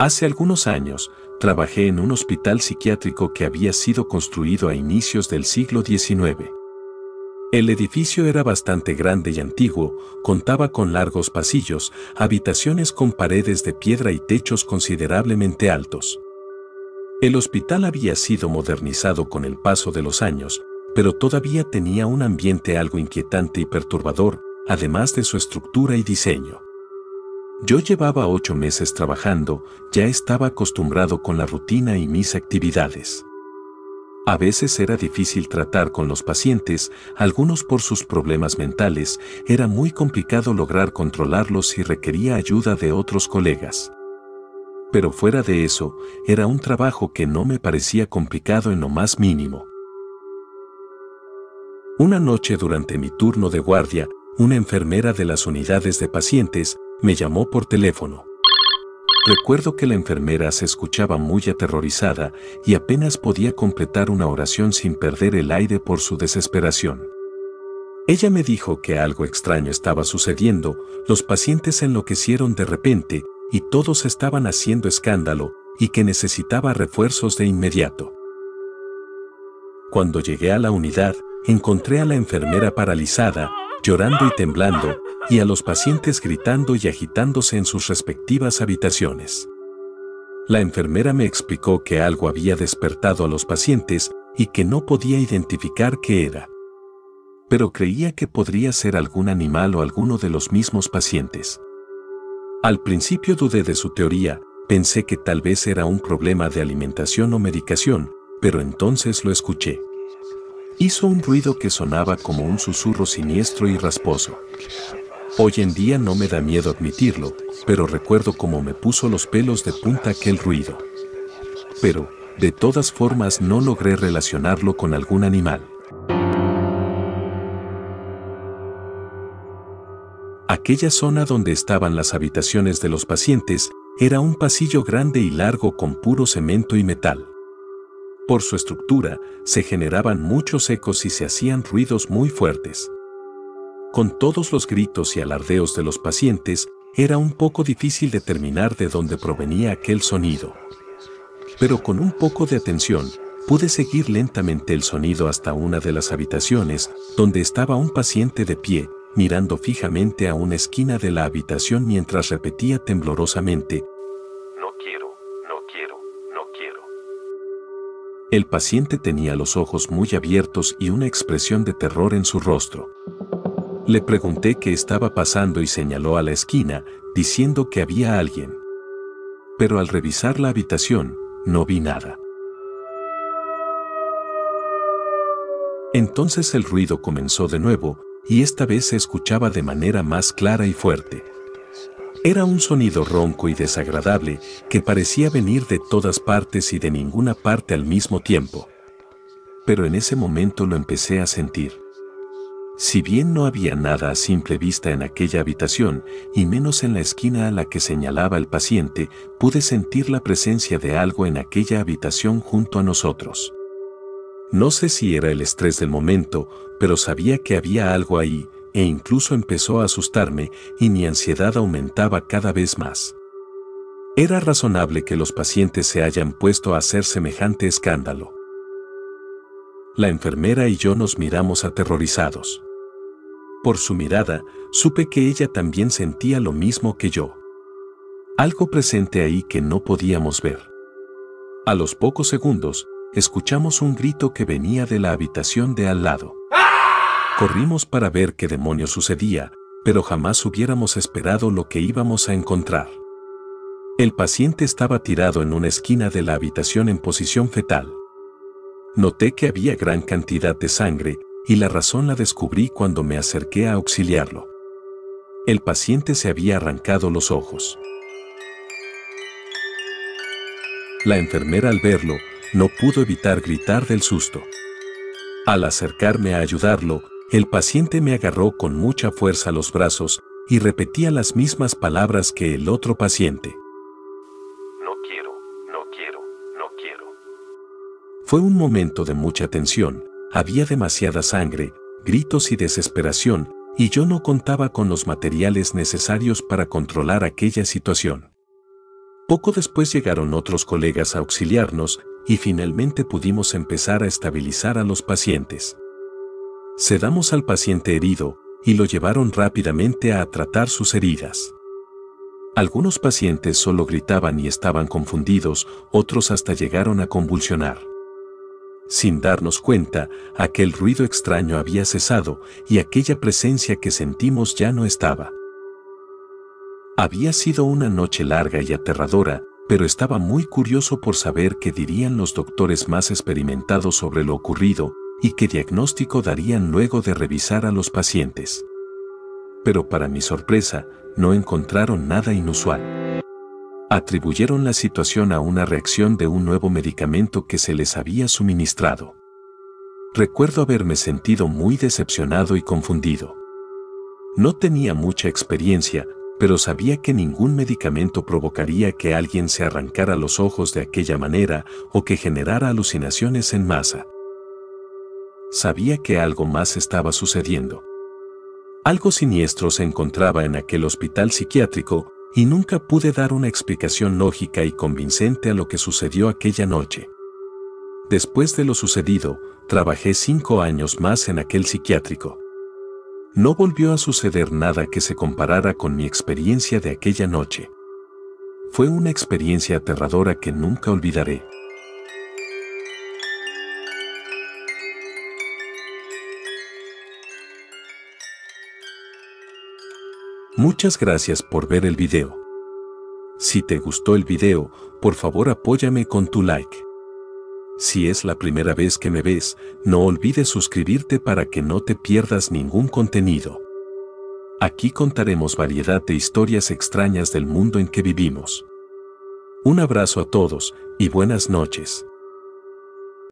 Hace algunos años, trabajé en un hospital psiquiátrico que había sido construido a inicios del siglo XIX. El edificio era bastante grande y antiguo, contaba con largos pasillos, habitaciones con paredes de piedra y techos considerablemente altos. El hospital había sido modernizado con el paso de los años, pero todavía tenía un ambiente algo inquietante y perturbador, además de su estructura y diseño. Yo llevaba 8 meses trabajando, ya estaba acostumbrado con la rutina y mis actividades. A veces era difícil tratar con los pacientes, algunos por sus problemas mentales, era muy complicado lograr controlarlos y requería ayuda de otros colegas. Pero fuera de eso, era un trabajo que no me parecía complicado en lo más mínimo. Una noche durante mi turno de guardia, una enfermera de las unidades de pacientes me llamó por teléfono. Recuerdo que la enfermera se escuchaba muy aterrorizada y apenas podía completar una oración sin perder el aire por su desesperación. Ella me dijo que algo extraño estaba sucediendo, los pacientes enloquecieron de repente y todos estaban haciendo escándalo y que necesitaba refuerzos de inmediato. Cuando llegué a la unidad, encontré a la enfermera paralizada, llorando y temblando, y a los pacientes gritando y agitándose en sus respectivas habitaciones. La enfermera me explicó que algo había despertado a los pacientes y que no podía identificar qué era. Pero creía que podría ser algún animal o alguno de los mismos pacientes. Al principio dudé de su teoría, pensé que tal vez era un problema de alimentación o medicación, pero entonces lo escuché. Hizo un ruido que sonaba como un susurro siniestro y rasposo. Hoy en día no me da miedo admitirlo, pero recuerdo cómo me puso los pelos de punta aquel ruido. Pero, de todas formas, no logré relacionarlo con algún animal. Aquella zona donde estaban las habitaciones de los pacientes era un pasillo grande y largo con puro cemento y metal. Por su estructura, se generaban muchos ecos y se hacían ruidos muy fuertes. Con todos los gritos y alardeos de los pacientes, era un poco difícil determinar de dónde provenía aquel sonido. Pero con un poco de atención, pude seguir lentamente el sonido hasta una de las habitaciones, donde estaba un paciente de pie, mirando fijamente a una esquina de la habitación mientras repetía temblorosamente: No quiero, no quiero, no quiero. El paciente tenía los ojos muy abiertos y una expresión de terror en su rostro. Le pregunté qué estaba pasando y señaló a la esquina, diciendo que había alguien. Pero al revisar la habitación, no vi nada. Entonces el ruido comenzó de nuevo, y esta vez se escuchaba de manera más clara y fuerte. Era un sonido ronco y desagradable que parecía venir de todas partes y de ninguna parte al mismo tiempo. Pero en ese momento lo empecé a sentir. Si bien no había nada a simple vista en aquella habitación, y menos en la esquina a la que señalaba el paciente, pude sentir la presencia de algo en aquella habitación junto a nosotros. No sé si era el estrés del momento, pero sabía que había algo ahí, e incluso empezó a asustarme, y mi ansiedad aumentaba cada vez más. Era razonable que los pacientes se hayan puesto a hacer semejante escándalo. La enfermera y yo nos miramos aterrorizados. Por su mirada, supe que ella también sentía lo mismo que yo. Algo presente ahí que no podíamos ver. A los pocos segundos, escuchamos un grito que venía de la habitación de al lado. Corrimos para ver qué demonios sucedía, pero jamás hubiéramos esperado lo que íbamos a encontrar. El paciente estaba tirado en una esquina de la habitación en posición fetal. Noté que había gran cantidad de sangre, y la razón la descubrí cuando me acerqué a auxiliarlo. El paciente se había arrancado los ojos. La enfermera, al verlo, no pudo evitar gritar del susto. Al acercarme a ayudarlo, el paciente me agarró con mucha fuerza los brazos y repetía las mismas palabras que el otro paciente. No quiero, no quiero, no quiero. Fue un momento de mucha tensión, había demasiada sangre, gritos y desesperación, y yo no contaba con los materiales necesarios para controlar aquella situación. Poco después llegaron otros colegas a auxiliarnos y finalmente pudimos empezar a estabilizar a los pacientes. Sedamos al paciente herido y lo llevaron rápidamente a tratar sus heridas. Algunos pacientes solo gritaban y estaban confundidos, otros hasta llegaron a convulsionar. Sin darnos cuenta, aquel ruido extraño había cesado y aquella presencia que sentimos ya no estaba. Había sido una noche larga y aterradora, pero estaba muy curioso por saber qué dirían los doctores más experimentados sobre lo ocurrido y qué diagnóstico darían luego de revisar a los pacientes. Pero para mi sorpresa, no encontraron nada inusual. Atribuyeron la situación a una reacción de un nuevo medicamento que se les había suministrado. Recuerdo haberme sentido muy decepcionado y confundido. No tenía mucha experiencia, pero sabía que ningún medicamento provocaría que alguien se arrancara los ojos de aquella manera o que generara alucinaciones en masa. Sabía que algo más estaba sucediendo. Algo siniestro se encontraba en aquel hospital psiquiátrico y nunca pude dar una explicación lógica y convincente a lo que sucedió aquella noche. Después de lo sucedido, trabajé 5 años más en aquel psiquiátrico. No volvió a suceder nada que se comparara con mi experiencia de aquella noche. Fue una experiencia aterradora que nunca olvidaré. Muchas gracias por ver el video. Si te gustó el video, por favor apóyame con tu like. Si es la primera vez que me ves, no olvides suscribirte para que no te pierdas ningún contenido. Aquí contaremos variedad de historias extrañas del mundo en que vivimos. Un abrazo a todos y buenas noches.